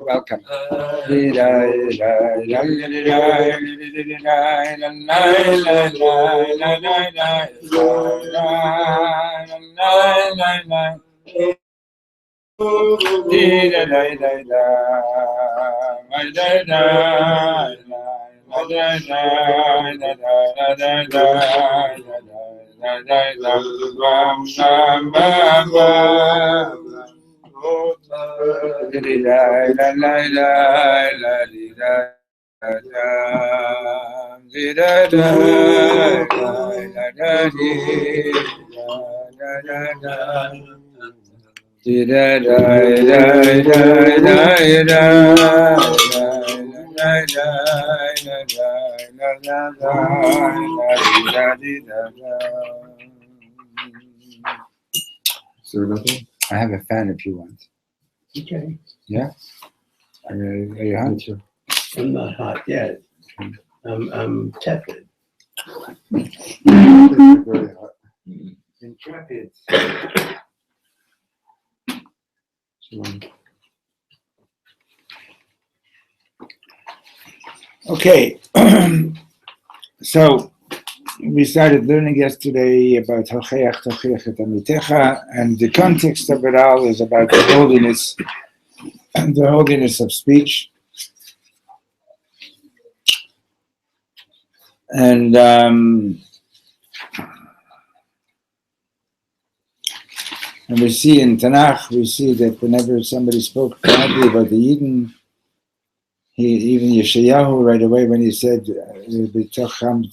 Welcome. I have a fan if you want. Okay. Yeah? Are you hot? I'm not hot yet. I'm tepid. Very hot. Intrepid. Okay. So we started learning yesterday about Hocheach Tocheach et Amitecha, and the context of it all is about the holiness and the holiness of speech. And we see in Tanakh, we see that whenever somebody spoke badly about the Yidden, even Yeshayahu right away when he said, "B'tocham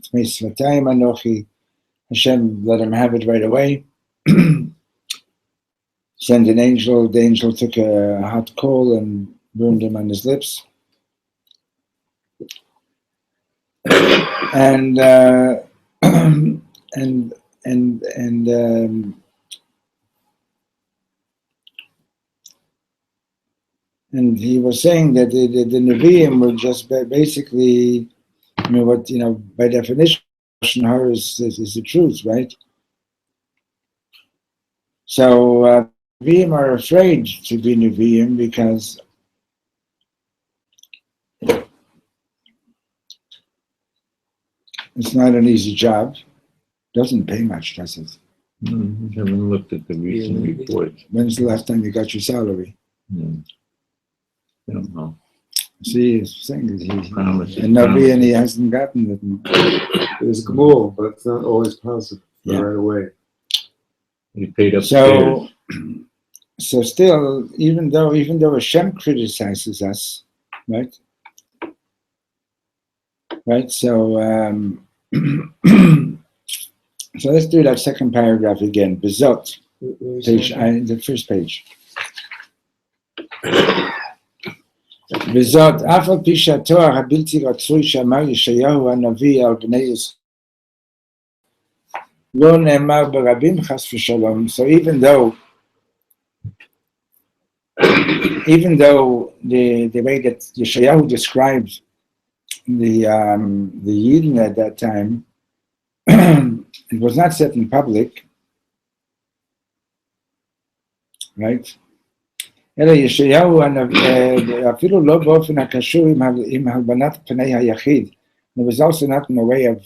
tmei svatayim anochi," Hashem let him have it right away. Sent an angel. The angel took a hot coal and burned him on his lips. And and he was saying that the Nevi'im were just basically, I mean, what, by definition, Hara is the truth, right? So Nevi'im are afraid to be Nevi'im because it's not an easy job. Doesn't pay much, does it? I haven't looked at the recent reports. When's the last time you got your salary? I don't know. See, he's saying that Promise. and Navi, and he hasn't gotten it. It's cool, but it's not always possible right away. You paid up. So still, even though Hashem criticizes us, right? Right. So so let's do that second paragraph again. Bezot, page, the first page. וזאת, אף על פי שהתואר הבלתי רצוי שאמר ישעיהו הנביא על בני ישראל, לא נאמר ברבים חס ושלום. So even though even though the way that Yeshayahu describes the Yidden at that time, it was not said in public, right? אלא ישעיהו אפילו לא באופן הקשור עם הלבנת פני היחיד. It was also not in a way of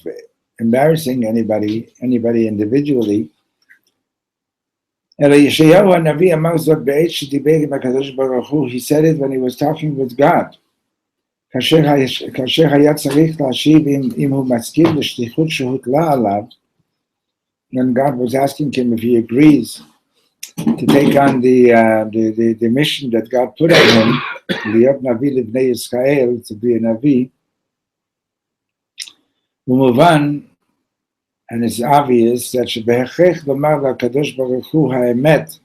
embarrassing anybody individually. אלא ישעיהו הנביא אמר זאת בעת שדיבר עם הקדוש ברוך הוא. He said it when he was talking with God. כאשר היה צריך להשיב אם הוא מסכים לשליחות שהוטלה עליו, when God was asking him if he agrees to take on the mission that God put on him, להיות נביא לבני ישראל, to be a נביא, ומובן, and it's obvious, that שבהכרח לומר לקדוש ברוך הוא האמת,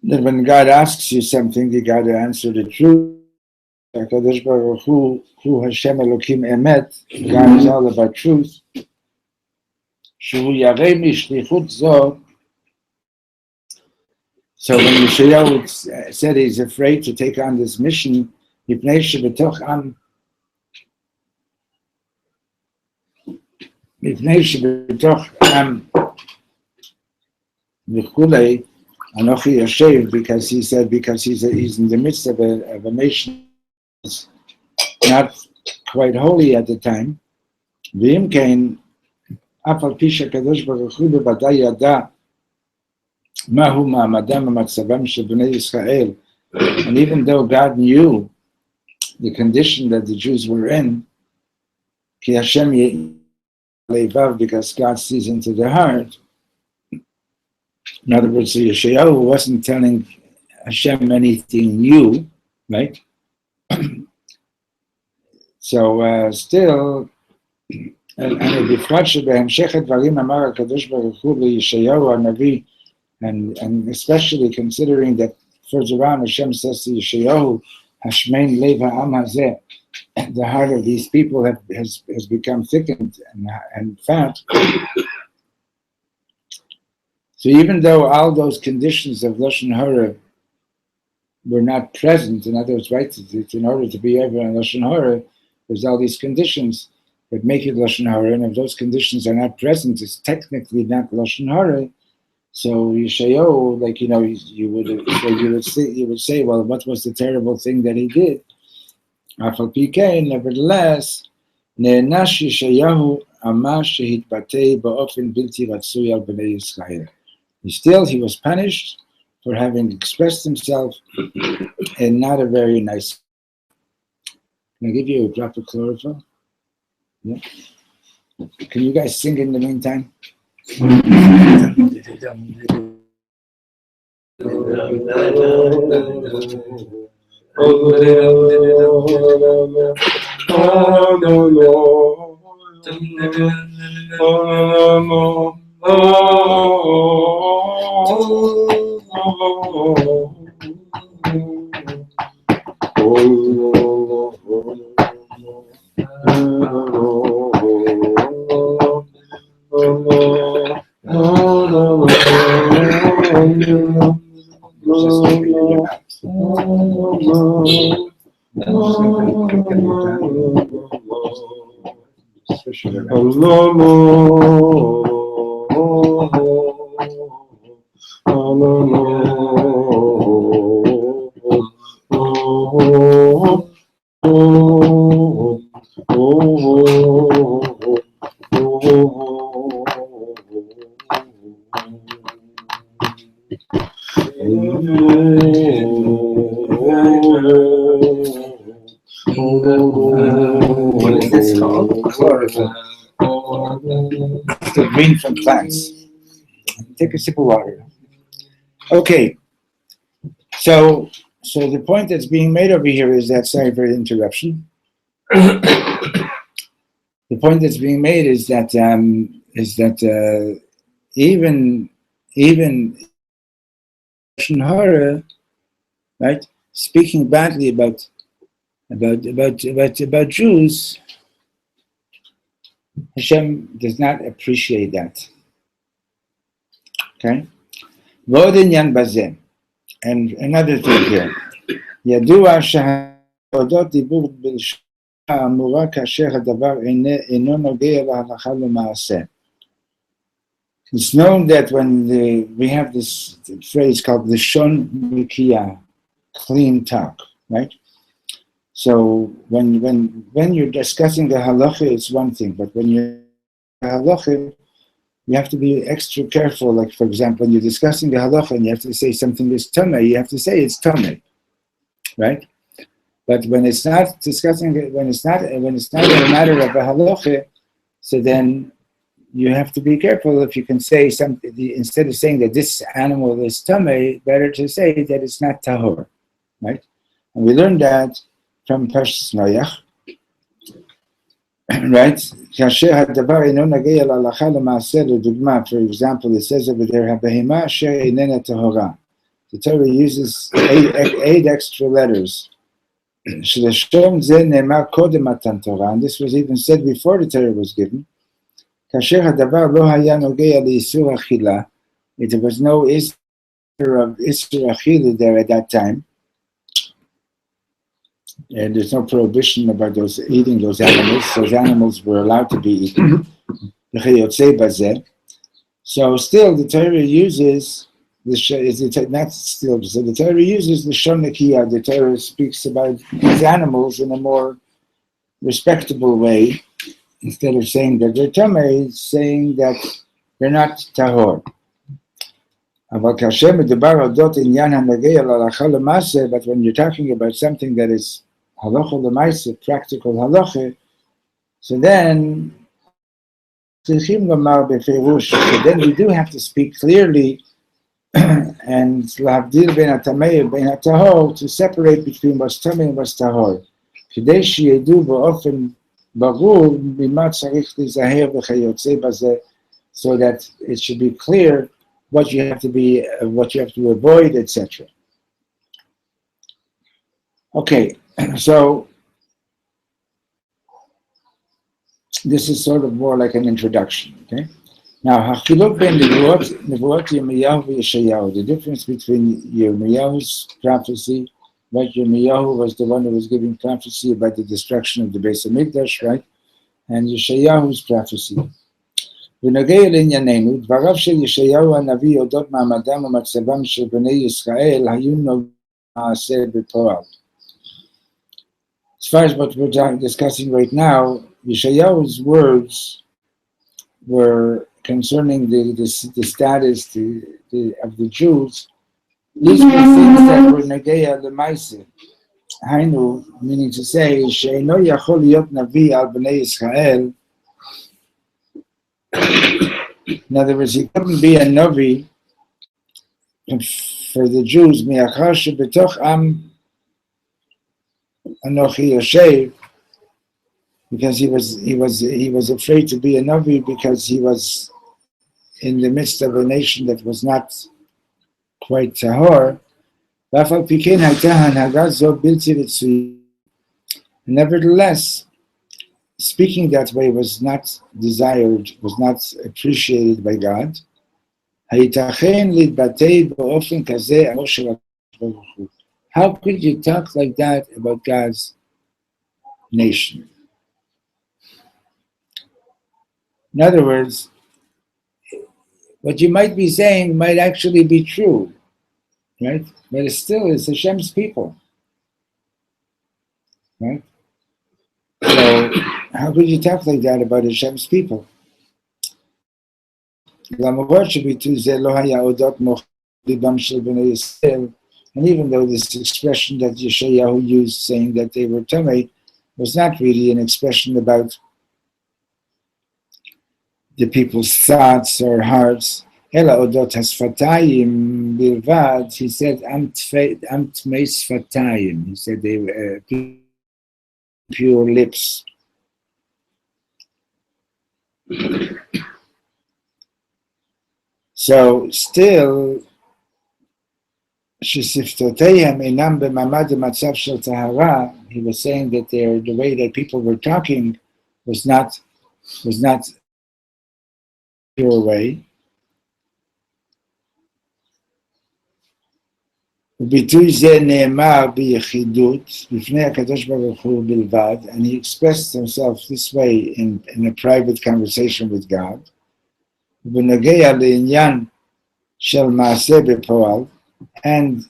that when God asks you something, you got to answer the truth. הקדוש ברוך הוא השם אלוקים אמת, God is all about truth, שהוא ירא משליחות זו. So when Yeshayahu said he's afraid to take on this mission, מפני שבתוך עם וכולי, אנוכי יושב, because he said, because he's in the midst of a nation that's not quite holy at the time, ואם כן, אף על פי שהקדוש ברוך הוא בוודאי ידע מהו מעמדם ומצבם של בני ישראל, and even though God knew the condition that the Jews were in, כי השם לבב, because God sees into the heart. In other words, Yeshayahu wasn't telling Hashem anything new, right? So still, ובפרט שבהמשך הדברים אמר הקדוש ברוך הוא לישעיהו הנביא, and especially considering that further on Hashem says to Yeshayahu, Hashmein lev ha'am hazeh, the heart of these people has become thickened and fat. So even though all those conditions of Lashon Hara were not present, in other words, right, in order to be ever in Lashon Hara, there's all these conditions that make it Lashon Hara, and if those conditions are not present, it's technically not Lashon Hara. So Yeshayahu, like, you would say, well, what was the terrible thing that he did? Nevertheless, נענש ישעיהו אמר שהתבטא באופן בלתי רצוי על בני ישראל. Still, he was punished for having expressed himself in not a very nice. Can I give you a drop of chlorophyll? Yeah. Can you guys sing in the meantime? What is this called? Chlorophyll. The green from plants. Take a sip of water. Okay. So the point that's being made over here is that, sorry for the interruption. The point that's being made is that even Hara, right, speaking badly about Jews, Hashem does not appreciate that. Okay? ועוד עניין בזה, And another thing here. ידוע שהודות דיבור בלשון האמורה כאשר הדבר אינו נוגע להלכה למעשה. It's known that when we have this phrase called lishon nikiya, clean talk, right? So when you're discussing the halacha, it's one thing, but when you're halacha, you have to be extra careful. Like, for example, when you're discussing the halacha and you have to say something is tamei, you have to say it's tamei, right? But when it's not discussing, when it's not a matter of a halacha, so then you have to be careful. If you can say something, instead of saying that this animal is tamei, better to say that it's not tahor, right? And we learned that from Parshas Noach, right? כאשר הדבר אינו נוגע להלכה למעשה, לדוגמה, for example, it says over there, הבהמה אשר איננה טהורה. The Torah uses 8 extra letters. שלשון זה נאמר קודם מתן תורה, and this was even said before the Torah was given. כאשר הדבר לא היה נוגע לאיסור אכילה, there was no איסור אכילה there at that time, and there's no prohibition about eating those animals. Those animals were allowed to be eaten. So still the Torah uses not still, so the Torah uses the Shon Nekiya. The Torah speaks about these animals in a more respectable way, instead of saying that they're tamei, saying that they're not tahor. But when you're talking about something that is halacha l'maaseh, practical halacha, so then we do have to speak clearly and להבדיל בין הטמא ובין הטהור, to separate between what's tamei and what's tahor. כדי שידעו באופן ברור ממה צריך להיזהר וכיוצא בזה, so that it should be clear what you have to avoid, etc. Okay, so this is sort of more like an introduction, okay? Now, hachiluk ben nevuot Yirmiyahu v'Yeshayahu, the difference between Yirmiyahu's prophecy, right? Yirmiyahu was the one who was giving prophecy about the destruction of the Beis Hamikdash, right? And Yeshayahu's prophecy. ונוגע לענייננו, דבריו של ישעיהו הנביא אודות מעמדם ומצבם של בני ישראל היו מעשה בפועל. As far as what we're discussing right now, Yeshayahu's words were concerning the status of the Jews. These were things that were נוגע למעשה. היינו, meaning to say, שאינו יכול להיות נביא על בני ישראל. In other words, he couldn't be a Navi for the Jews, mi'achar shebetoch am anochi yoshev, because he was afraid to be a Navi because he was in the midst of a nation that was not quite tahor. Nevertheless, speaking that way was not desired, was not appreciated by God. How could you talk like that about God's nation? In other words, what you might be saying might actually be true, right? But it still is Hashem's people, right? So how could you talk like that about Hashem's people? And even though this expression that Yeshayahu used, saying that they were tamei, was not really an expression about the people's thoughts or hearts. Ela odot hasfatayim bilvad. He said, am tmei sfatayim. He said they were pure lips. So still, he was saying that the way that people were talking was not pure way. וביטוי זה נאמר ביחידות בפני הקדוש ברוך הוא בלבד, and he expressed himself this way in a private conversation with God, ובנוגע לעניין של מעשה בפועל, and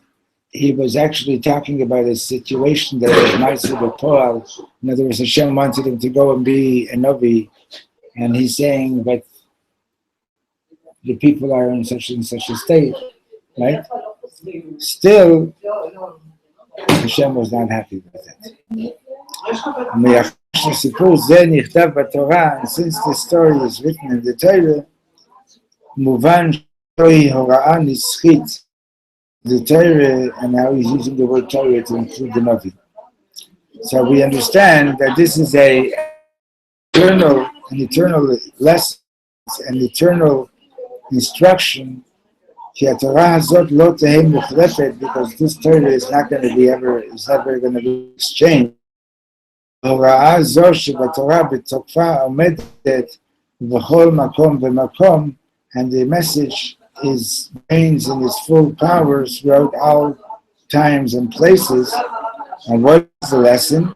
he was actually talking about a situation that was מעשה בפועל. In other words, Hashem wanted him to go and be a Navi, and he's saying, but the people are in such and such a state, right? Still, Hashem was not happy with it. And since the story is written in the Torah, the Torah, and now he's using the word Torah to include the Navi. So we understand that this is an eternal lesson, an eternal instruction. Because this Torah is not going to be it's never going to be exchanged. And the message reigns in its full power throughout all times and places. And what is the lesson?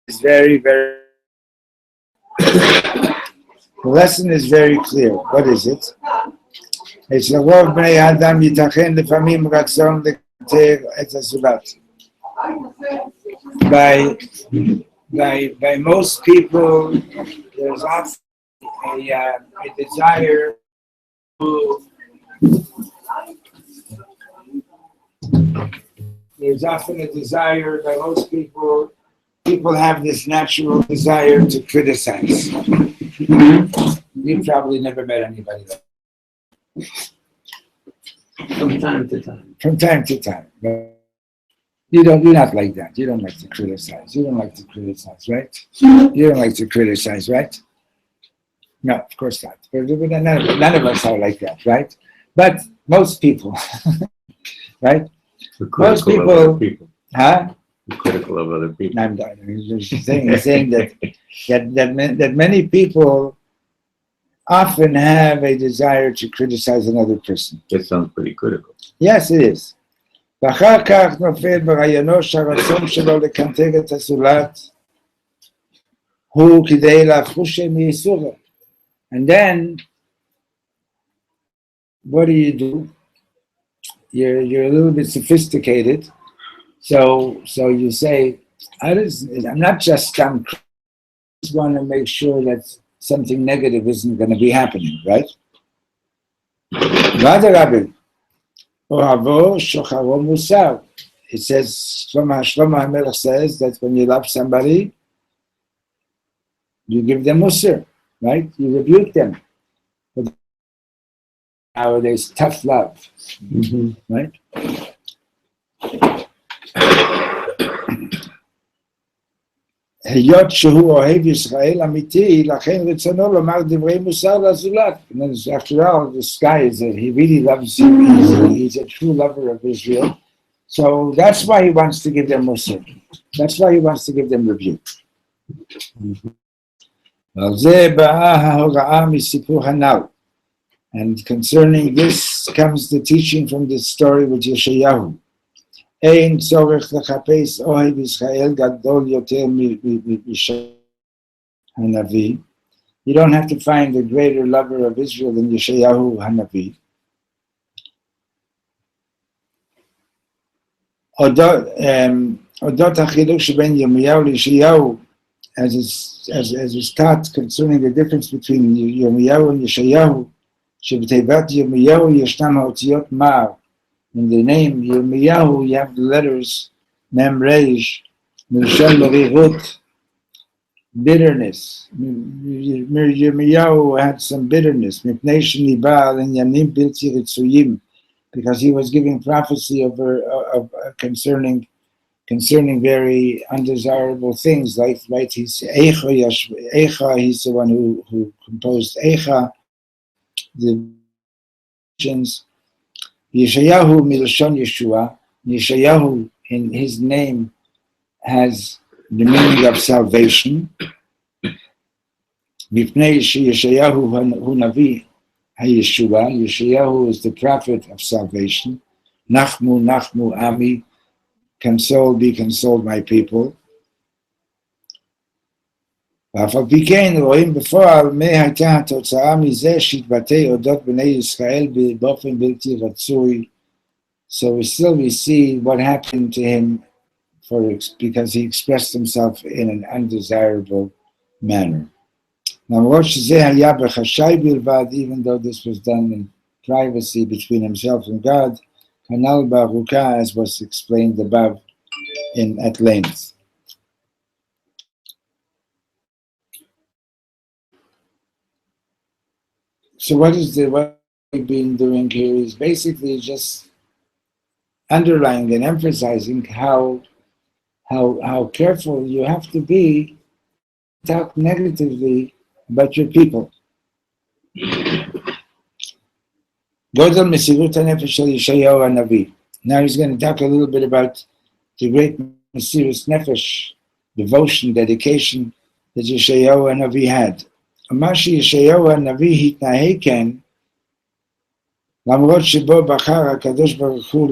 It's very, very the lesson is very clear. What is it? It's by most people, there's often a desire to. There's often a desire by most people. People have this natural desire to criticize. You've probably never met anybody like that. From time to time. From time to time. But you're not like that. You don't like to criticize. You don't like to criticize, right? You don't like to criticize, right? No, of course not. None of us are like that, right? But most people, right? Most people. Huh? Critical of other people. I'm saying that many people often have a desire to criticize another person. That sounds pretty critical. Yes, it is. ואחר כך נופל ברעיונו שהרצון שלו לקנטר את הזולת הוא כדי להפחושם מייסורו. And then, what do? You're a little bit sophisticated. So you say, I'm not just I just want to make sure that something negative isn't going to be happening, right? It says, Shlomo HaMelech says that when you love somebody, you give them musar, right? You rebuke them. But nowadays, tough love, right? היות שהוא אוהב ישראל אמיתי, לכן רצונו לומר דברי מוסר לזולת. After all, this guy he really loves you. He's a true lover of Israel. So that's why he wants to give them musar. That's why he wants to give them rebuke. ועל זה באה ההוראה מסיפור הנ"ל. And concerning this comes the teaching from the story with Yeshayahu. אין צורך לחפש אוהב ישראל גדול יותר הנביא. You don't have to find a greater lover of Israel than Yeshayahu הנביא. אודות החילוק שבין ירמיהו לישעיהו, as is taught concerning the difference between ירמיהו and Yeshayahu, שבתיבת ירמיהו ישנם האותיות מר. In the name Yirmiyahu, you have the letters Mem Reish, Mishal Rirut, bitterness. Yirmiyahu had some bitterness, Mipnei Sheniba and Yanim Bilti Ritzuyim, because he was giving prophecy of concerning very undesirable things. Like he's Eicha, he's the one who composed Eicha, the visions. Yeshayahu Milshon Yeshua. Yeshayahu in his name has the meaning of salvation. Mipnei Yeshayahu hu Navi, HaYeshua. Yeshayahu is the prophet of salvation. Nachmu, Nachmu, Ami. Console, be consoled, my people. ואף על פי כן רואים בפועל מה הייתה התוצאה מזה שהתבטא אודות בני ישראל באופן בלתי רצוי. So we see what happened to him because he expressed himself in an undesirable manner. למרות שזה היה בחשאי בלבד, even though this was done in privacy between himself and God, כנ"ל בארוכה, as was explained above at length. So what we've been doing here is basically just underlining and emphasizing how careful you have to be to talk negatively about your people. Godel Mesirut HaNefesh Shel Yeshayahu HaNavi. Now he's going to talk a little bit about the great Mesirut Nefesh, devotion, dedication that Yeshayahu HaNavi had. מה שישעיהו הנביא התנהג כן, למרות שבו בחר הקדוש ברוך הוא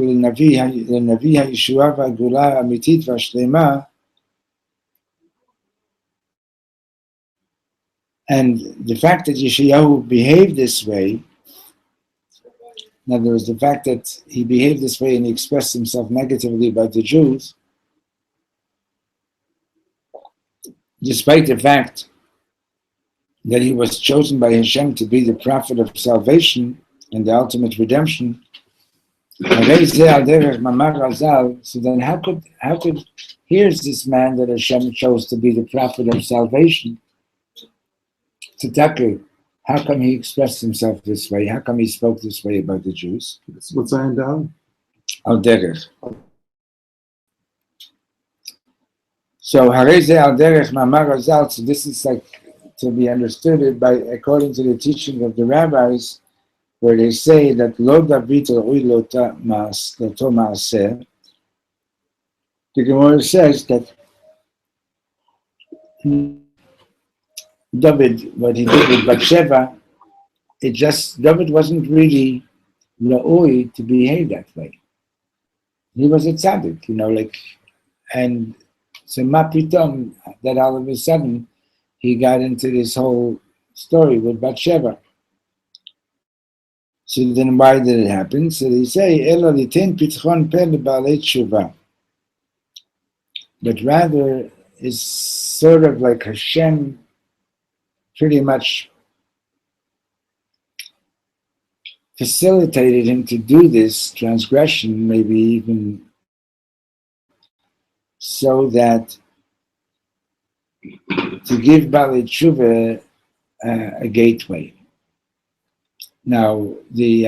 לנביא הישועה והגאולה האמיתית והשלמה, and the fact that Yeshayahu behaved this way, in other words, the fact that he behaved this way and he expressed himself negatively about the Jews, despite the fact that he was chosen by Hashem to be the prophet of salvation and the ultimate redemption. So then how could here's this man that Hashem chose to be the prophet of salvation, Tzedakah, how come he expressed himself this way? How come he spoke this way about the Jews? What's saying down? Al derech. So Hareze al derech mamar azal. So this is like to be understood by according to the teaching of the rabbis, where they say that lo David ra'ui loto ma'aseh. The Gemara says that David, what he did with Bathsheba, David wasn't really ra'ui to behave that way. He was a tzaddik, and so ma pitom, that all of a sudden he got into this whole story with Bathsheba. So then why did it happen? So they say, Elo litin pitchon peh lebalei tshuva. But rather, it's sort of like Hashem pretty much facilitated him to do this transgression, maybe even so that to give Balei Tshuva a gateway. Now, the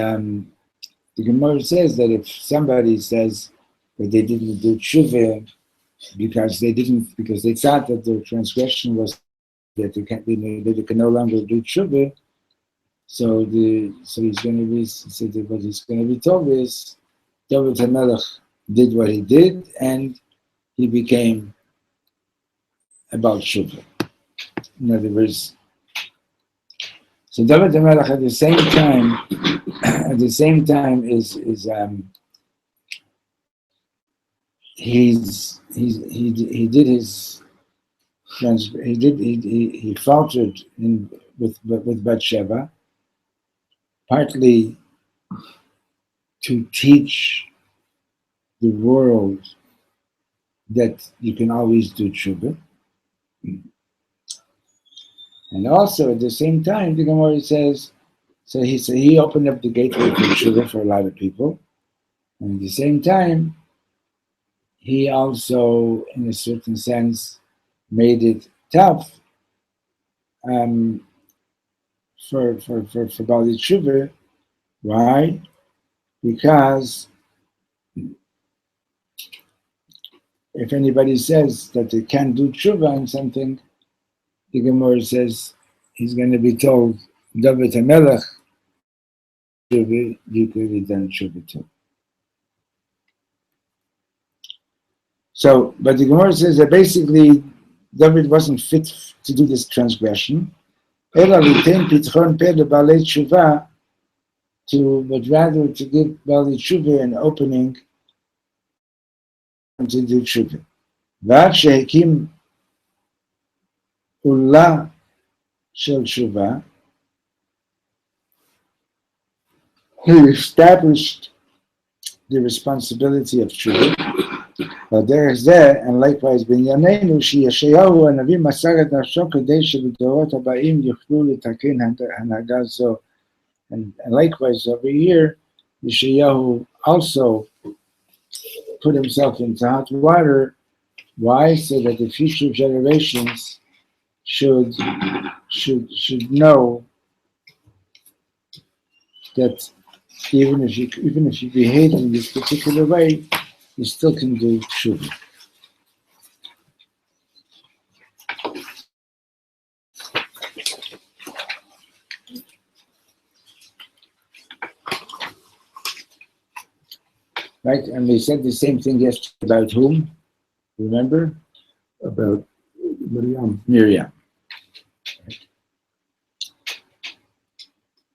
Gemara says that if somebody says that they didn't do Tshuva because they thought that their transgression was that they can no longer do Tshuva, so he's going to be said that what he's going to be told is David HaMelech did what he did and he became about Tshuva. In other words, so David HaMelech at the same time is he faltered with Bathsheba, partly to teach the world that you can always do tshuva. And also at the same time, the Gemara says, so he opened up the gateway for tshuva for a lot of people. And at the same time, he also, in a certain sense, made it tough for Bali Tshuva. Why? Because if anybody says that they can't do tshuva on something, the Gemara says he's going to be told, David HaMelech, you could have done tshuva too. So, but the Gemara says that basically David wasn't fit to do this transgression. Ela litin pitchon peh lebalei tshuva, but rather to give Bali Tshuva an opening to do Tshuva. ועד שהקים עולה של תשובה, he established the responsibility of Tshuva. בדרך זה, and likewise בענייננו, שישעיהו הנביא מסר את נפשו כדי שבדורות הבאים יוכלו לתקן הנהגה זו. And likewise over here, Yeshayahu also put himself into hot water. Why? So that the future generations should know that even if you behave in this particular way, you still can do tshuva. Right? And we said the same thing yesterday about whom? Remember? About Miriam. Miriam.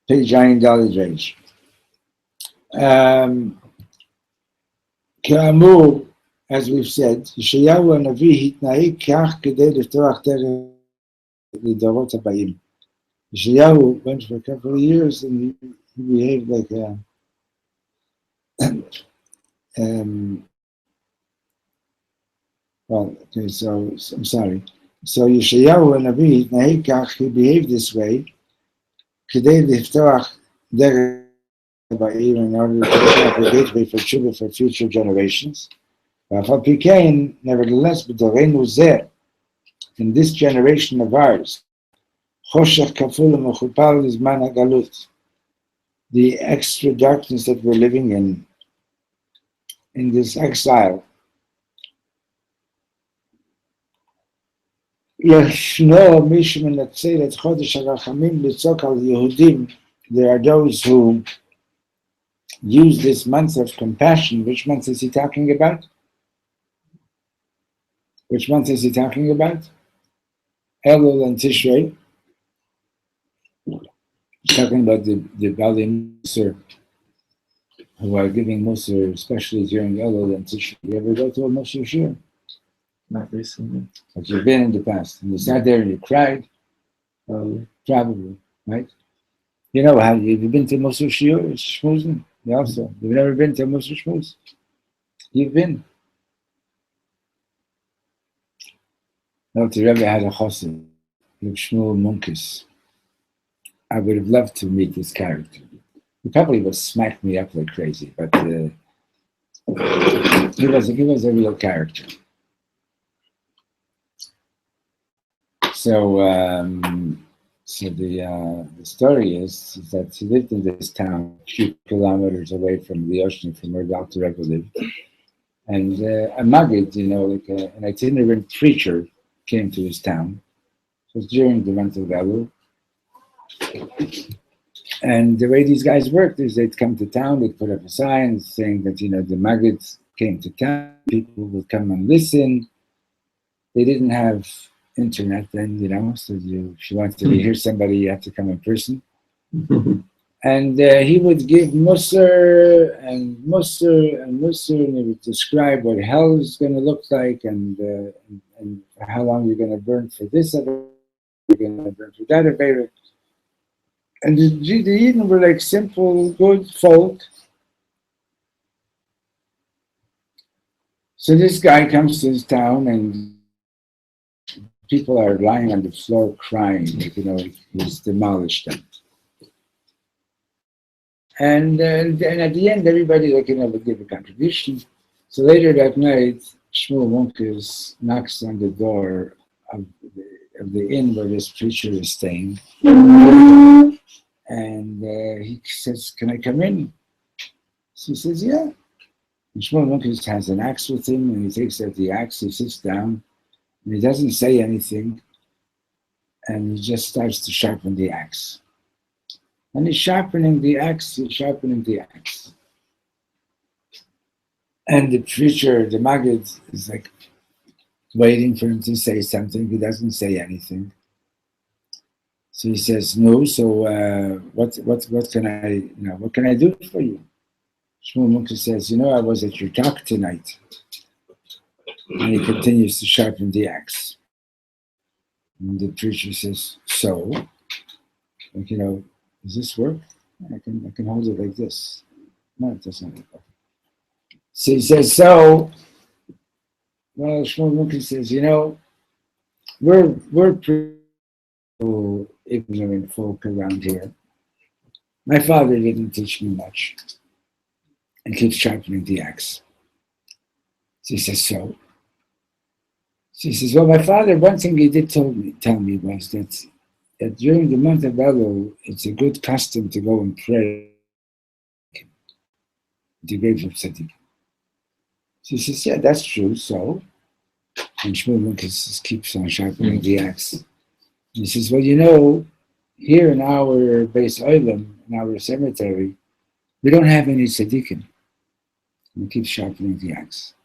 Page 9, range. כאמור, as we've said, ישעיהו הנביא התנהג כך כדי לפתוח דרך לדורות הבאים. Yeshayahu went for a couple of years and he behaved like a well, okay, so I'm sorry. So Yeshayahu HaNavi, התנהג כך, he behaved this way, כדי לפתוח דרך הבאים in order to open up a gateway for tshuva for future generations. ואף על פי כן, nevertheless, בדורנו זה, in this generation of ours, חושך כפול ומכופל לזמן הגלות, the extra darkness that we're living in this exile, ישנו מי שמנצל את חודש הרחמים לצעוק על יהודים. There are those who use this month of compassion. Which month is he talking about? Which month is he talking about? Elul and Tishrei. He's talking about the Bali Musar who are giving Musar, especially during Elul and Tishrei. You ever go to a Musar Shir? Not recently. But you've been in the past, and you sat there and you cried. Probably, right? You know, have you been to Musar Shir? It's schmoozing. You also, you've never been to Musar Shmooz? You've been. No, the Rebbe had a chassid, Reb Shlomo Munkis. I would have loved to meet this character. He probably would smack me up like crazy, but he was a real character. So, the story is that he lived in this town, a few kilometers away from the ocean, from where Dr. Rebbe lived. And a Maggid, you know, like an itinerant preacher, came to his town. It was during the month of Elul. And the way these guys worked is they'd come to town, they'd put up a sign saying that, you know, the Maggots came to town, people would come and listen. They didn't have internet then, you know, so if you wanted to hear somebody, you had to come in person. And he would give Musar, and he would describe what hell is going to look like, and how long you're going to burn for this, you're going to burn for that. And the Yidden were like simple, good folk. So this guy comes to his town, and people are lying on the floor crying, like, you know, he's demolished them. And at the end, everybody, like, you know, would give a contribution. So later that night, Shmuel Munkes knocks on the door of the inn where this preacher is staying. And he says, "Can I come in?" So he says, "Yeah." And Shmuel Munkes has an axe with him, and he takes out the axe, he sits down, and he doesn't say anything, and he just starts to sharpen the axe. And he's sharpening the axe. And the preacher, the Maggid, is like waiting for him to say something. He doesn't say anything. So he says, no, so what can I do for you? Shmuel Munker says, I was at your talk tonight. And he continues to sharpen the axe. And the preacher says, so, does this work? I can hold it like this. No, it doesn't work. So he says, Shmuel Munker says, we're pretty ignorant folk around here. My father didn't teach me much. And keeps sharpening the axe. So he says, so? She says, well, my father, one thing he did tell me was that during the month of Elul, it's a good custom to go and pray at the grave of Tzaddik. She says, yeah, that's true, so? And Shmuel Munkus keeps on sharpening the axe. And he says, well, here in our base Olam, in our cemetery, we don't have any tzaddikim. And he keeps sharpening the axe.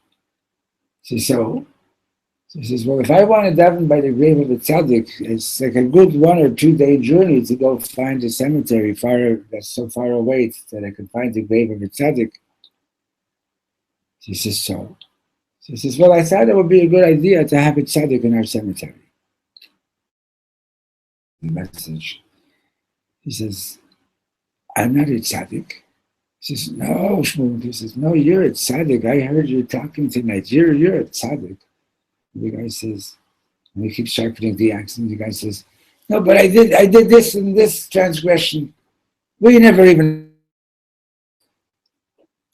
She says, so? He says, well, if I want to daven by the grave of a tzaddik, it's like a good 1 or 2 day journey to go find a cemetery that's so far away that I can find the grave of a tzaddik. She says, so? She says, well, I thought it would be a good idea to have a tzaddik in our cemetery. The message. He says, I'm not a tzaddik. She says, no, Shmuel. He says, no, you're a tzaddik. I heard you talking tonight. You're a tzaddik. The guy says, and he keeps sharpening the axe, and the guy says, no, but I did this and this transgression. Well, you never even,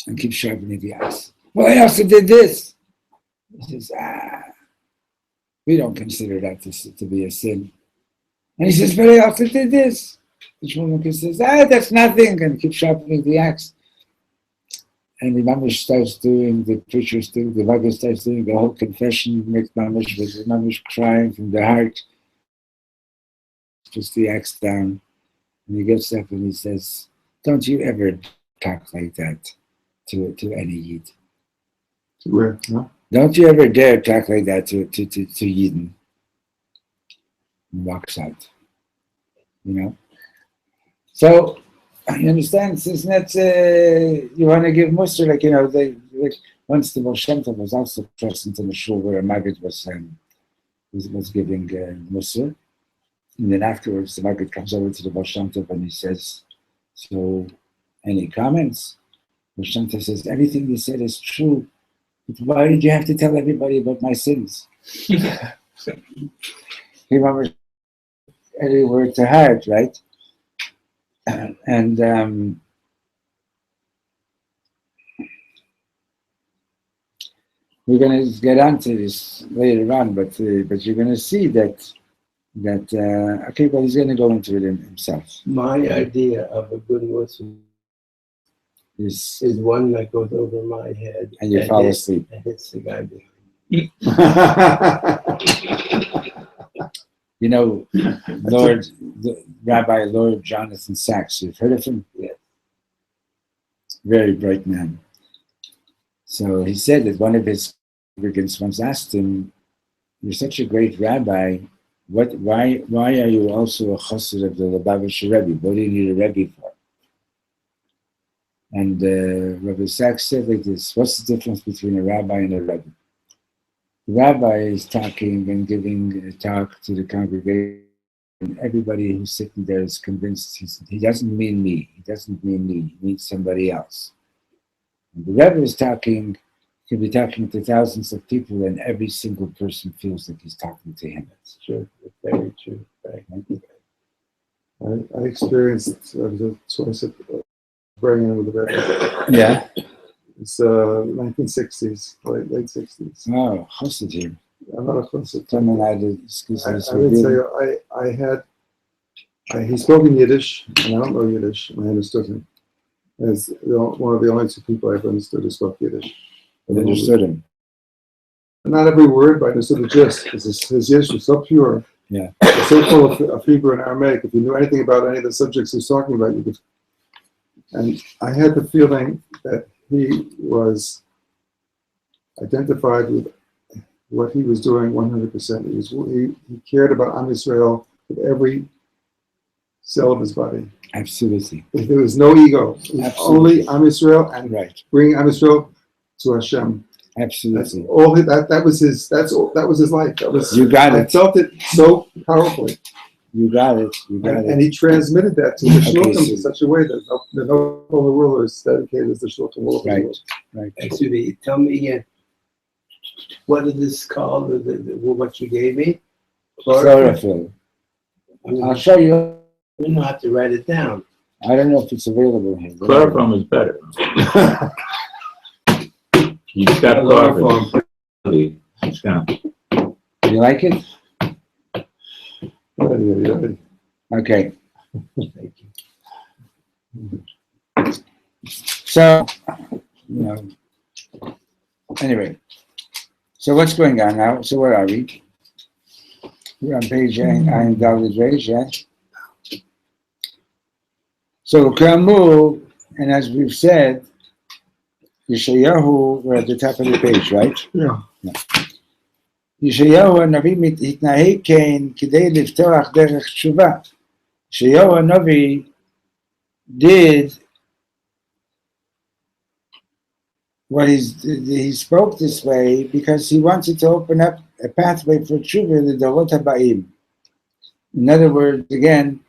and keeps sharpening the axe. Well, I also did this. He says, we don't consider that to be a sin. And he says, but I also did this. The Shmuel says, that's nothing, and keeps sharpening the axe. And the Mamish starts doing, the preacher the Maggid starts doing the whole confession, makes Mamish, with the Mamish crying from the heart, puts the axe down, and he gets up and he says, don't you ever talk like that to any Yid. Where? No? Don't you ever dare talk like that to Yidden. And walks out. So, you understand? Since that's you want to give Musar, once the Baal Shem Tov was also present in the shul where a Maggid was giving Musar, and then afterwards the Maggid comes over to the Baal Shem Tov and he says, so, any comments? Baal Shem Tov says, everything you said is true, but why did you have to tell everybody about my sins? He remembers every word to heart, right? And we're going to get onto this later on, but you're going to see that okay, well, he's going to go into it himself. My idea of a good Muslim is one that goes over my head and you fall asleep. And hits the guy behind. Rabbi Lord Jonathan Sachs, you've heard of him? Yes. Very bright man. So he said that one of his congregants once asked him, you're such a great rabbi, why are you also a chassid of the Lubavitcher Rebbe? What do you need a Rebbe for? And Rabbi Sachs said like this, what's the difference between a rabbi and a Rebbe? The rabbi is talking and giving a talk to the congregation, and everybody who's sitting there is convinced he doesn't mean me. He doesn't mean me. He means somebody else. And the Rebbe is talking, he can be talking to thousands of people, and every single person feels like he's talking to him. It's true. It's very true. Right. I experienced twice bringing with the Rebbe. Yeah. It's 1960s, late 60s. Oh, chassid here. I'm not a chassid. I would say he spoke in Yiddish, and I don't know Yiddish, and I understood him. As one of the only 2 people I've understood who spoke Yiddish. I understood him. Not every word, but I understood the gist, because his Yiddish was so pure. Yeah. It's so full of Hebrew and Aramaic. If you knew anything about any of the subjects he was talking about, you could. And I had the feeling that he was identified with what he was doing 100%. He cared about Am Yisrael with every cell of his body. Absolutely. There was no ego. It was Absolutely. only Am Yisrael and Right. bringing Am Yisrael to Hashem. That's Absolutely. all. That was his. That was his life. That was. You got I it. felt it so powerfully. You got it. You got And it. he transmitted that to the Okay, Shluchim so- in such a way that no other world is dedicated as the Shluchim all over the Right. world. Right. Excuse me, tell me again. What is this called? What you gave me? Chlorophyll. I'll show you. We don't have to write it down. I don't know if it's available here. Chloroform is better. You've got chloroform. It's gonna- You like it? Yeah. Okay. Thank you. So, you know, anyway. So what's going on now? So where are we? We're on page Ayin Dalet Reish, yeah? So Kamu, and as we've said, Yeshayahu, we're at the top of the page, right? Yeah. ישעיהו הנביא התנהג כן כדי לפתוח דרך תשובה. ישעיהו הנביא did what he spoke this way because he wanted to open up a pathway for tshuva לדורות הבאים. In other words, again,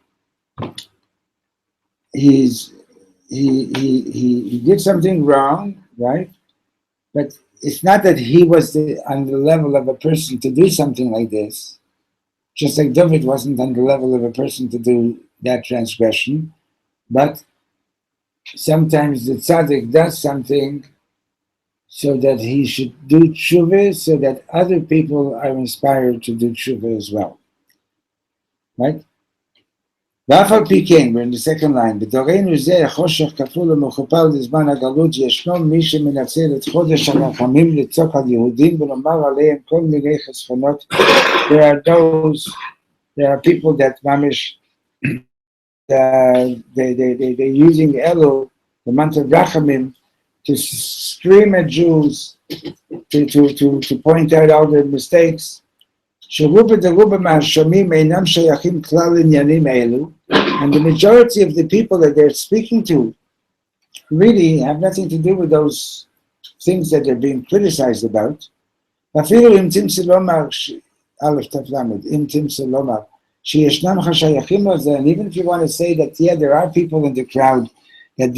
he did something wrong, right? But it's not that he was on the level of a person to do something like this, just like David wasn't on the level of a person to do that transgression, but sometimes the tzaddik does something so that he should do tshuva, so that other people are inspired to do tshuva as well. Right? ואף על פי כן, we're in the second line, בדורנו זה חושך כפול ומכופל לזמן הגלות, ישנו מי שמנצל את חודש הרחמים לצוק על יהודים ולומר עליהם כל מיני חסכונות. There are people that mamish, they're using Elul, the month of Rachamim, to scream at Jews, to point out all their mistakes. And the majority of the people that they're speaking to really have nothing to do with those things that they're being criticized about. And even if you want to say that, yeah, there are people in the crowd that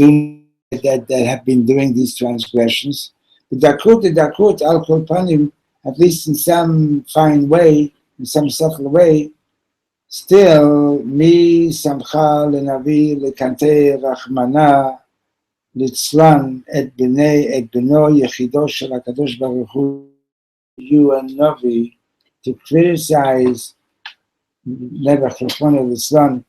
have been doing these transgressions, the dakut al kol panim, at least in some fine way, in some subtle way, still, mi samcha lenavi lekante rachmana litzlan et beno yechido shel HaKadosh Baruch Hu, you and Navi, to criticize Nebuch Rachmana litzlan,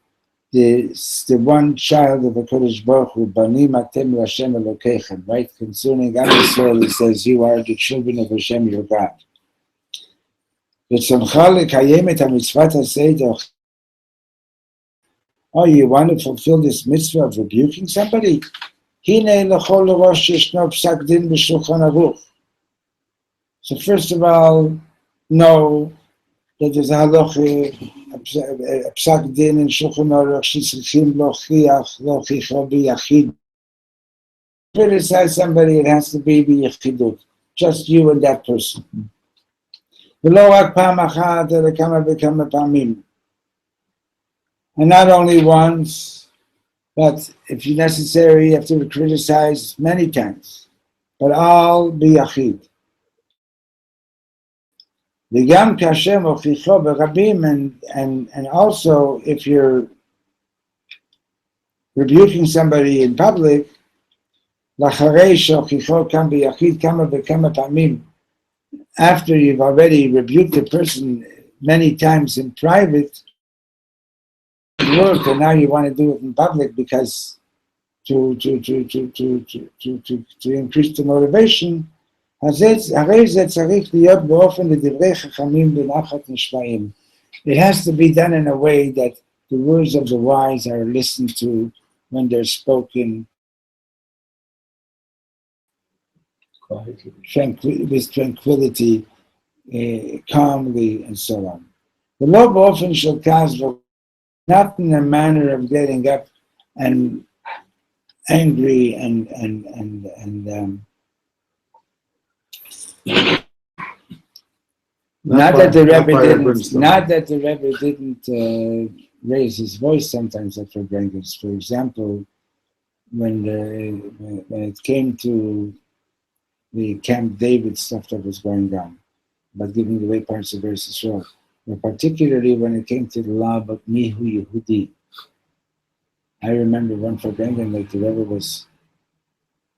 the one child of HaKadosh Baruch Hu, banim atem Hashem Elokechem, right? Concerning Am Yisrael, it says, you are the children of Hashem, your God. Oh, you want to fulfill this mitzvah of rebuking somebody? So first of all, know that there's a halacha, a psak din in Shulchan Aruch, shetzrichim lochicha biyachid. Criticize somebody, it has to be biyachidut, just you and that person. ולא רק פעם אחת, אלא כמה וכמה פעמים. And not only once, but if necessary, you have to criticize many times. But all ביחיד. וגם כאשר מוכיחו ברבים, and also if you're rebuking somebody in public, לאחרי שהוכיחו כאן ביחיד כמה וכמה פעמים, after you've already rebuked the person many times in private, and now you want to do it in public because to increase the motivation, it has to be done in a way that the words of the wise are listened to when they're spoken with tranquility, calmly, and so on. not in a manner of getting up and angry and not that the Rebbe didn't raise his voice sometimes at Farbrengens. For example, when it came to the Camp David stuff that was going on, about giving away parts of Eretz Yisrael, but particularly when it came to the law about Mihu Yehudi. I remember one Farbrengen that the Rebbe was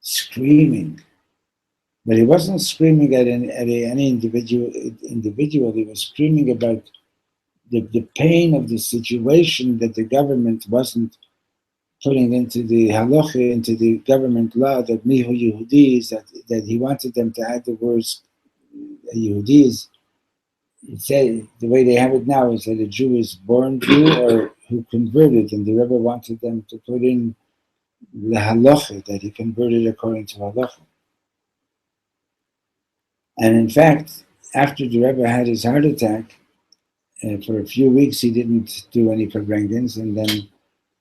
screaming, but he wasn't screaming at any individual. He was screaming about the pain of the situation that the government wasn't putting into the halacha, into the government law, that mihu Yehudis, that he wanted them to add the words Yehudis. He said the way they have it now is that a Jew is born Jew or who converted, and the Rebbe wanted them to put in the halacha, that he converted according to halacha. And in fact, after the Rebbe had his heart attack, for a few weeks he didn't do any Farbrengens, and then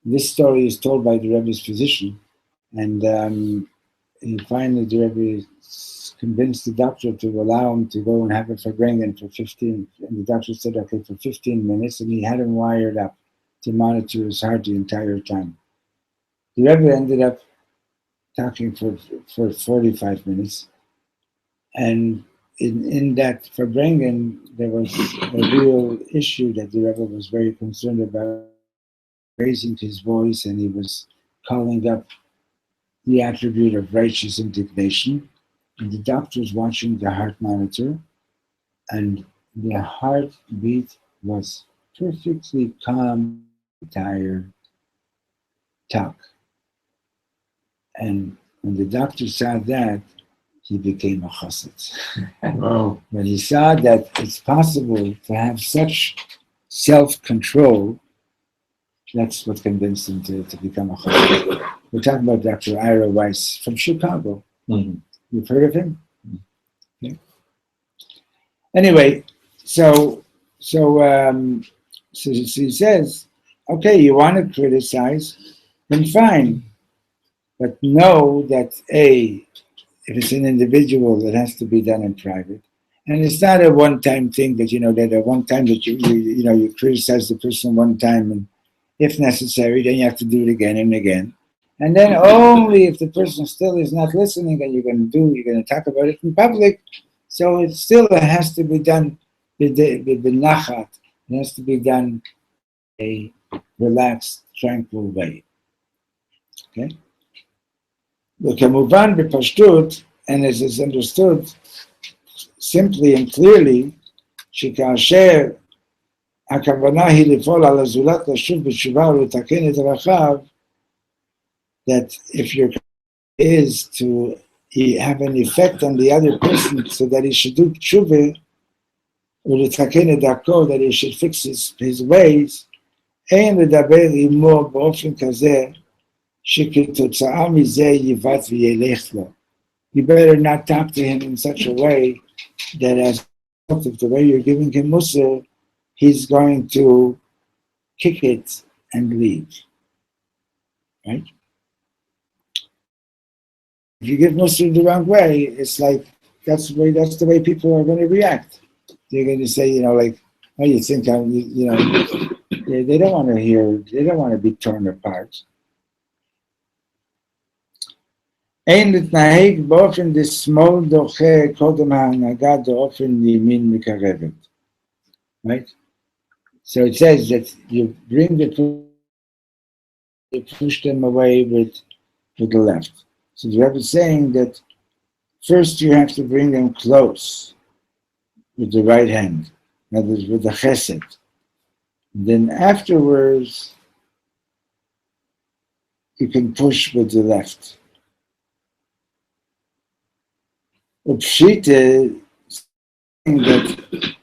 this story is told by the Rebbe's physician, and finally the Rebbe convinced the doctor to allow him to go and have a Farbrengen for 15, and the doctor said, okay, for 15 minutes, and he had him wired up to monitor his heart the entire time. The Rebbe ended up talking for 45 minutes, and in that Farbrengen, there was a real issue that the Rebbe was very concerned about, raising his voice, and he was calling up the attribute of righteous indignation. And the doctor was watching the heart monitor, and the heartbeat was perfectly calm, entire talk. And when the doctor saw that, he became a chassid. Wow. When he saw that it's possible to have such self-control, that's what convinced him to become a chassid. We're talking about Dr. Ira Weiss from Chicago. Mhm. You've heard of him? Okay. Anyway, so he says, okay, you want to criticize, then fine, but know that if it's an individual, it has to be done in private. And it's not a one-time thing that, that at one time that you criticize the person one time, and if necessary, then you have to do it again and again. And then only if the person still is not listening, and you're going to talk about it in public. So it has to be done with nachat. It has to be done in a relaxed, tranquil way. Okay? וכמובן בפשטות, and as is understood simply and clearly, שכאשר הכוונה היא לפעול על הזולת לשוב בתשובה ולתקן את דרכיו, that if your is to have an effect on the other person so that he should do tshuva, ולתקן את דרכו, that he should fix his ways, אין לדבר עמו באופן כזה, שכתוצאה מזה יבט וילך לו. You better not talk to him in such a way that as a result of the way you're giving him musar, he's going to kick it and leave. Right? If you give musar the wrong way, it's like that's the way people are going to react. They're going to say, like, oh, you think I'm, they don't want to hear, they don't want to be torn apart. אין להתנהג באופן דשמאל דוחה קודם ההנהגה באופן ימין מקרבת. Right? So it says that you push them away with the left. So the Rebbe is saying that first you have to bring them close with the right hand, in other words, with the chesed. Then afterwards, you can push with the left. Upshita, that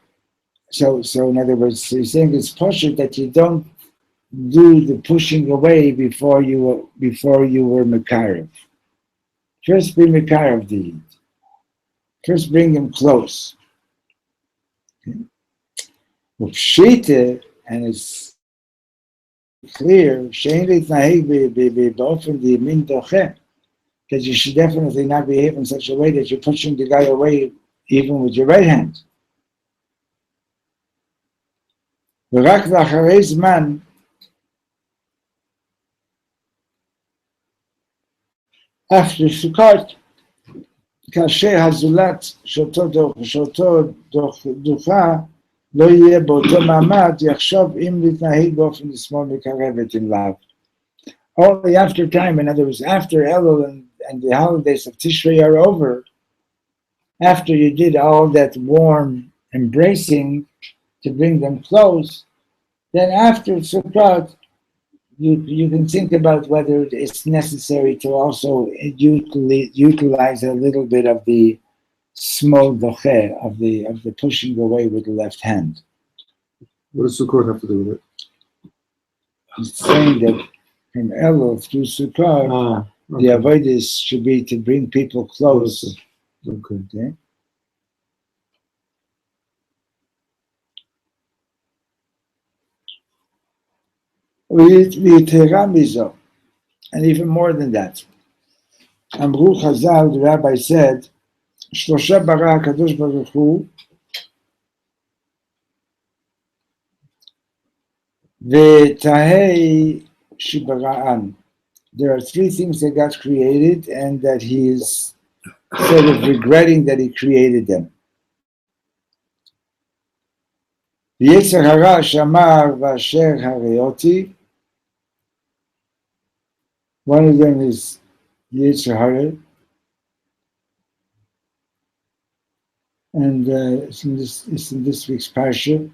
so in other words, he's saying it's poshut that you don't do the pushing away before you were mekarev. First be mekarev the heat. First bring him close. Upshita, and it's clear, that you should definitely not behave in such a way that you're pushing the guy away even with your right hand. ורק לאחרי זמן, after Sukkot, כאשר הזולת שאותו דוחה לא יהיה באותו מעמד, יחשוב אם להתנהג באופן לשמאל מקרבת עם לאו. Only after time, in other words, after Elul and the holidays of Tishrei are over, after you did all that warm embracing to bring them close, then after Sukkot, you can think about whether it's necessary to also utilize a little bit of the small doche, of the pushing away with the left hand. What does Sukkot have to do with it? He's saying that from Elul through Sukkot, the avodas should be to bring people close. Okay. And even more than that. Amru Chazal, the rabbi said, Shlosha bara HaKadosh Baruch Hu, v'tahei shibara'an. There are three things that God created and that he is sort of regretting that he created them. V'yetzer hara shamar v'asher hareoti. One of them is Yetzer hara. And it's in this week's parsha,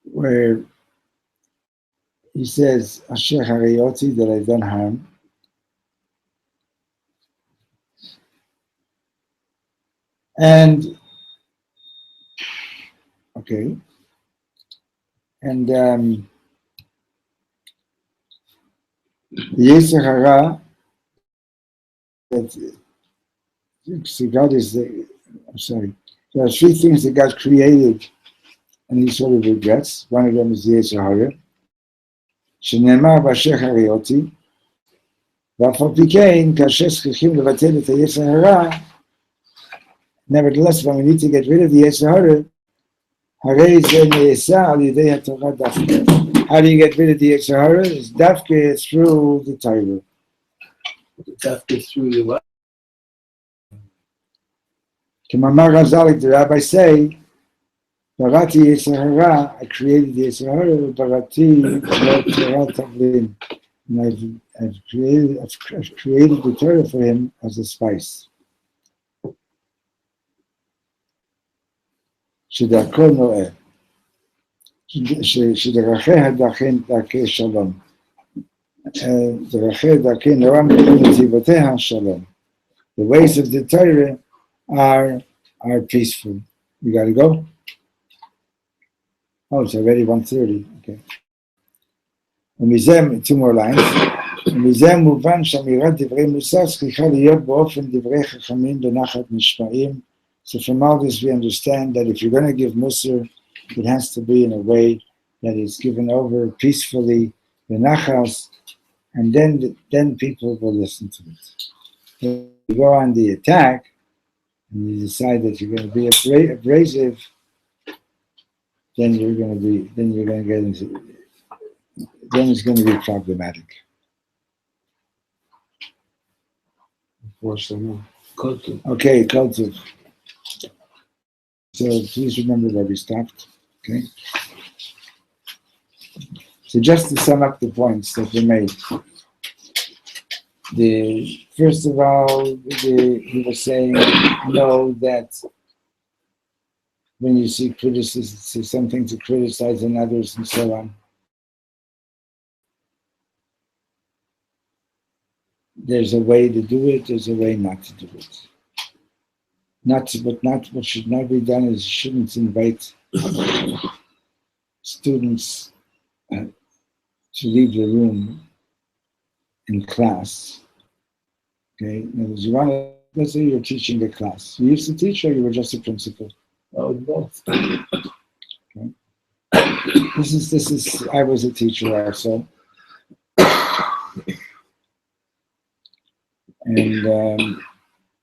where he says, Asher Harayoti, that I've done harm. And, okay. And the Yetzer hara, that God is there are three things that God created and he sort of regrets. One of them is the Yetzer hara. שנאמר באשר הריותי, ואף על פי כן, כאשר צריכים לבטל את היצר הרע, nevertheless, when we need to get rid of the Yetzer hara, הרי זה נעשה על ידי התורה דווקא. How do you get rid of the Yetzer hara? It's דווקא through the Torah. Dafka through the what? כמאמר רז"ל, the rabbi say, Barati Yetzer hara, I created the Yetzer hara, Barati Torah Tavlin. And I've created the Torah for him as a spice. שדרכו נועה. שדרכיה דרכי שלום. דרכיה דרכי נורא נתיבותיה שלום. The ways of the Torah are peaceful. You got to go? Oh, it's already 1:30. Okay. ומזה, two more lines. ומזה מובן שאמירת דברי מוסר צריכה להיות באופן דברי חכמים בנחת נשמעים. So from all this we understand that if you're going to give musar, it has to be in a way that is given over peacefully, benachas, and then people will listen to it. If you go on the attack, and you decide that you're going to be abrasive, then it's going to be problematic. Okay, Kultiv. So please remember where we stopped. Okay. So just to sum up the points that we made. First of all, he was saying, know that when you see criticism, see something to criticize in others and so on, there's a way to do it, there's a way not to do it. What should not be done is you shouldn't invite students to leave the room in class. Okay, in other words, let's say you're teaching a class. You used to teach or you were just a principal? Oh, both. Okay. this is. I was a teacher also, and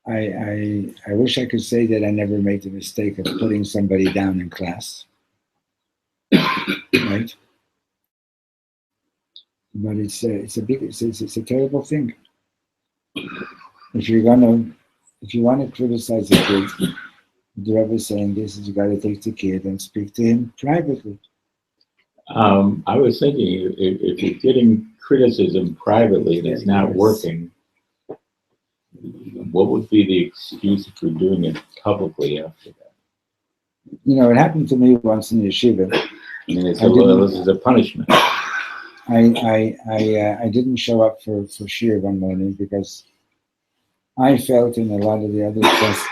I wish I could say that I never made the mistake of putting somebody down in class, right? But it's a terrible thing. If you want to criticize a kid, the Rebbe is saying this is you got to take the kid and speak to him privately. I was thinking if you're getting criticism privately that's not working, what would be the excuse for doing it publicly after that? You know, it happened to me once in yeshiva. I mean, it's this is a punishment. I didn't show up for shir one morning because I felt, and a lot of the other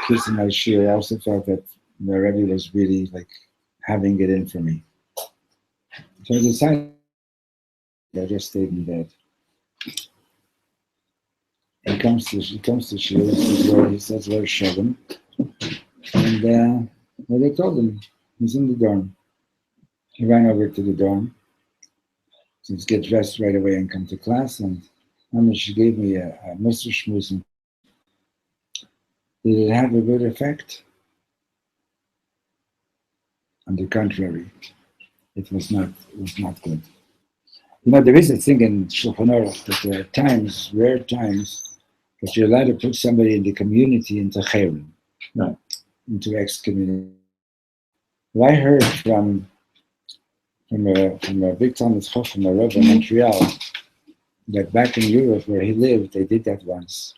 kids in my shir also felt that the Rebbe was really like having it in for me. So I decided I just stayed in bed. He comes to shir, he says where's Shavim? And well, they told him he's in the dorm. He ran over to the dorm. So let's get dressed right away and come to class. And she gave me a Mr. Schmoozen. Did it have a good effect? On the contrary, it was not good. You know, there is a thing in Shulchan Aruch that there are times, rare times, that you're allowed to put somebody in the community into chayrim, right, into excommunication. Well, I heard from a big Talmud Chacham, a Rebbe in Montreal, that back in Europe where he lived, they did that once.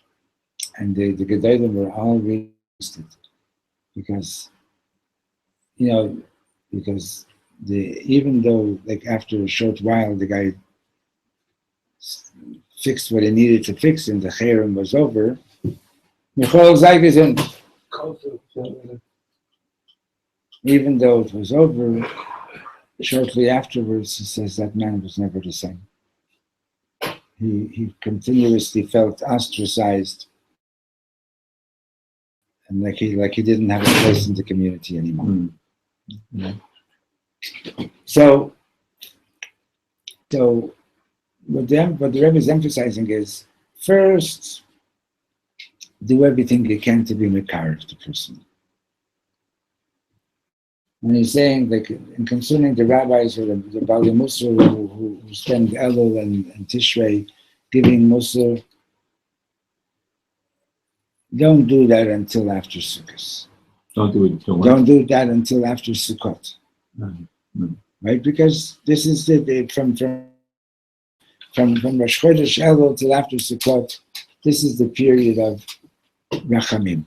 And the Gedolim were all really against it. Because, you know, even though, like, after a short while, the guy fixed what he needed to fix and the chayrim was over, even though it was over, shortly afterwards, he says that man was never the same. He continuously felt ostracized and like he didn't have a place in the community anymore. Mm. You know? So what the Rebbe is emphasizing is, first, do everything you can to be mekar the person. And he's saying, like, in concerning the rabbis or the Bali Musar who spend Elul and Tishrei giving Musar, don't do that until after Sukkot. Don't do it until when? Don't do that until after Sukkot. Mm-hmm. Right? Because this is from Rosh Chodesh Elul till after Sukkot, this is the period of Rachamim.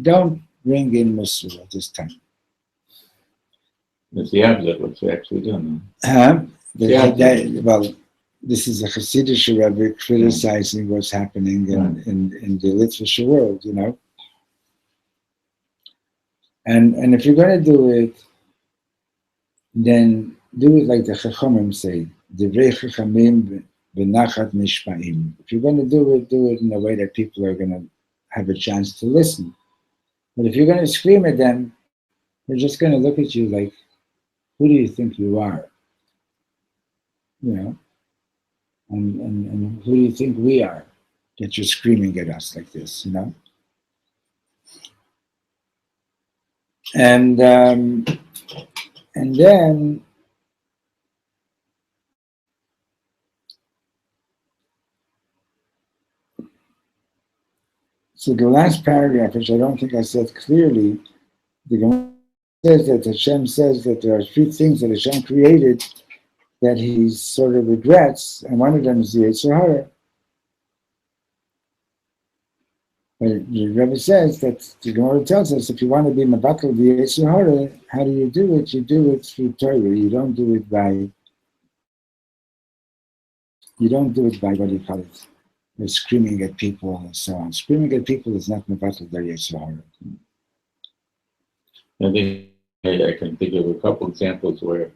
Don't bring in Musar at this time. It's the opposite of what's actually done. Well, this is a Hasidic Rebbe criticizing what's happening in the Litvish world, you know. And if you're going to do it, then do it like the Chachamim say, Divrei Chachamim v'nachat nishma'im. If you're going to do it in a way that people are going to have a chance to listen. But if you're going to scream at them, they're just going to look at you like, who do you think you are? You know? And who do you think we are that you're screaming at us like this, you know? And then so the last paragraph, which I don't think I said clearly, the Gemara says that Hashem says that there are 3 things that Hashem created that he sort of regrets, and one of them is the Yetzer Hara. But the Rebbe says that the Gemara tells us if you want to be Mabakal the Yetzer Hara, how do you do it? You do it through Torah. You don't do it by what do you call it? You're screaming at people and so on. Screaming at people is not Mabakal the Yetzer Hara. I think I can think of a couple examples where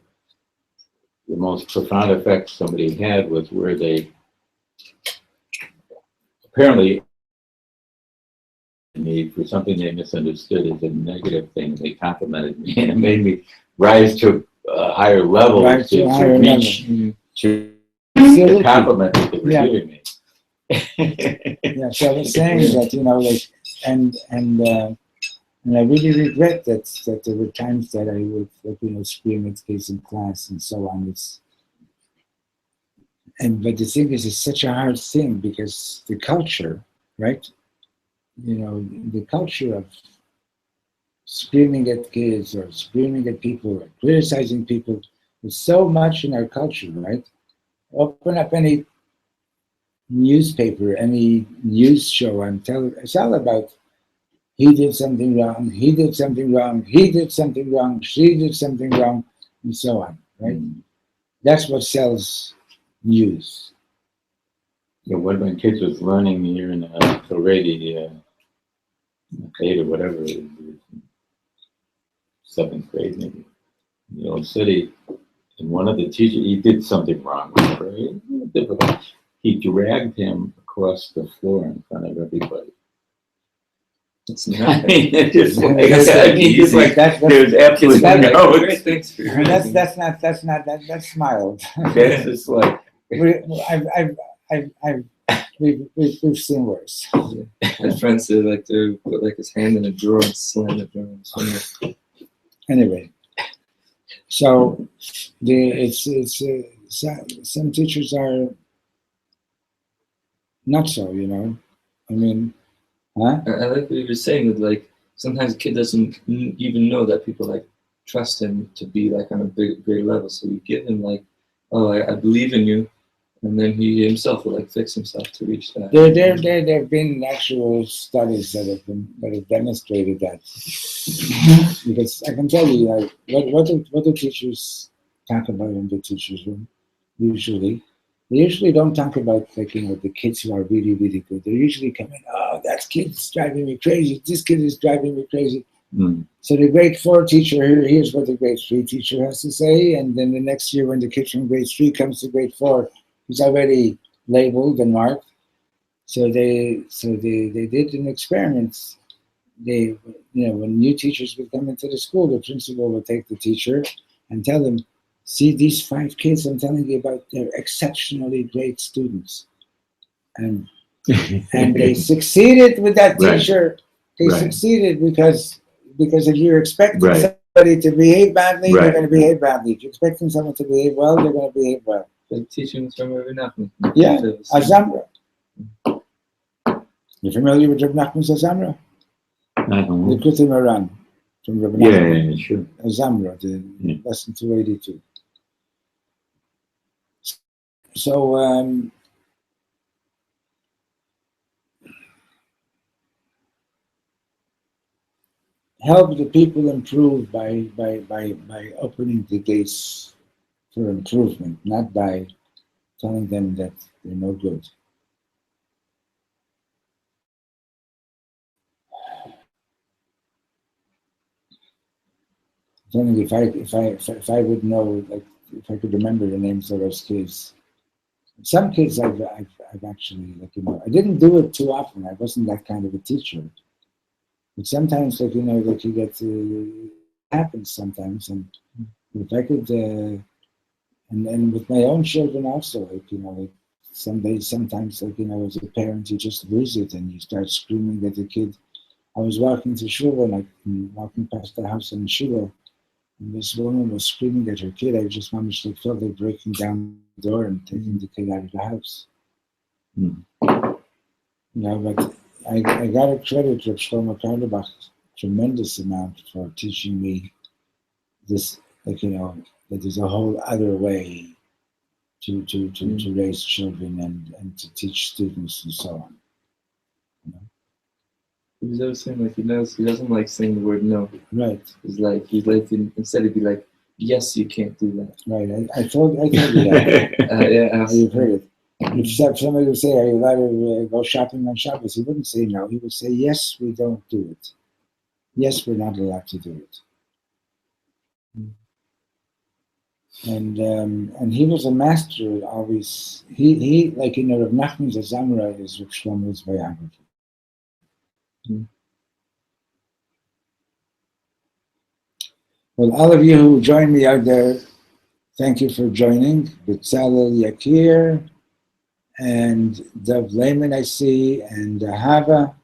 the most profound effect somebody had was where they apparently me for something they misunderstood as a negative thing. They complimented me and it made me rise to higher levels Right, to higher reach level. to the Absolutely. compliment that they were Yeah. giving me. Yeah, so I was saying that, like, and I really regret that there were times that I would, like, scream at kids in class and so on. But the thing is, it's such a hard thing because the culture, right? The culture of screaming at kids or screaming at people or criticizing people is so much in our culture, right? Open up any newspaper, any news show on television, it's all about he did something wrong, he did something wrong, he did something wrong, she did something wrong, and so on, right? That's what sells news. Yeah, one of my kids was learning here in Haredi, 8 or whatever, 7th grade maybe, in the old city. And one of the teachers, he did something wrong, right? Difficult. He dragged him across the floor in front of everybody. It's I not. mean, it's just like, That's there's absolutely no. Great, thanks for your that's mild. That's just like, We've seen worse. My friend said like to put like his hand in a drawer and slam the drawer. Anyway, so some teachers are not so, I mean, huh? I like what you were saying that like sometimes a kid doesn't even know that people like trust him to be like on a great level. So you give him like, oh, I believe in you, and then he himself will like fix himself to reach that. There have been actual studies that have demonstrated that. Because I can tell you, what do teachers talk about in the teachers' room? Usually, they usually don't talk about like the kids who are really really good. They usually come in, oh, that kid's driving me crazy. This kid is driving me crazy. So the grade 4 teacher, here's what the grade 3 teacher has to say, and then the next year when the kid from grade 3 comes to grade 4, he's already labeled and marked. So they did an experiment. When new teachers would come into the school, the principal would take the teacher and tell them, see these 5 kids I'm telling you about, they're exceptionally great students. And they succeeded with that teacher. They succeeded because if you're expecting somebody to behave badly, they're going to behave badly. If you're expecting someone to behave well, they're going to behave well. Like teaching from Reb Nachman. Yeah, Azamra. You familiar with Reb Nachman's Azamra? The Kutim Aran from Reb Nachman. Yeah, sure. Azamra, the lesson 282. So help the people improve by opening the gates for improvement, not by telling them that they're no good. If I would know, like, if I could remember the names of those kids. Some kids I've actually, like, I didn't do it too often. I wasn't that kind of a teacher. But sometimes, like, like you get to, it happens sometimes. And if I could, and with my own children also, like, like some days, sometimes, like, as a parent, you just lose it and you start screaming at the kid. I was walking to shul and walking past the house in shul, and this woman was screaming at her kid. I just managed to felt like breaking down the door and taking the kid out of the house. But I got to credit Reb Shlomo Carlebach tremendous amount for teaching me this, like, that there's a whole other way to raise children and to teach students and so on. He was always saying like he doesn't like saying the word no. Right. He's like instead he'd be like, yes, you can't do that. Right. I told you that. Yeah. You've heard it. If somebody would say, are you allowed to go shopping on Shabbos? He wouldn't say no. He would say, yes, we don't do it. Yes, we're not allowed to do it. And he was a master always. He like, Reb Nachman's Azamra is Reb Shlomo's biography. Well, all of you who joined me out there, thank you for joining. B'Tzalel Yakir and Dov Lehman I see, and Hava.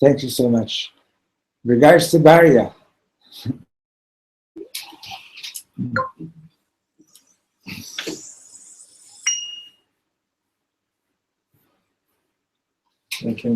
Thank you so much. Regards to Baria. Thank you.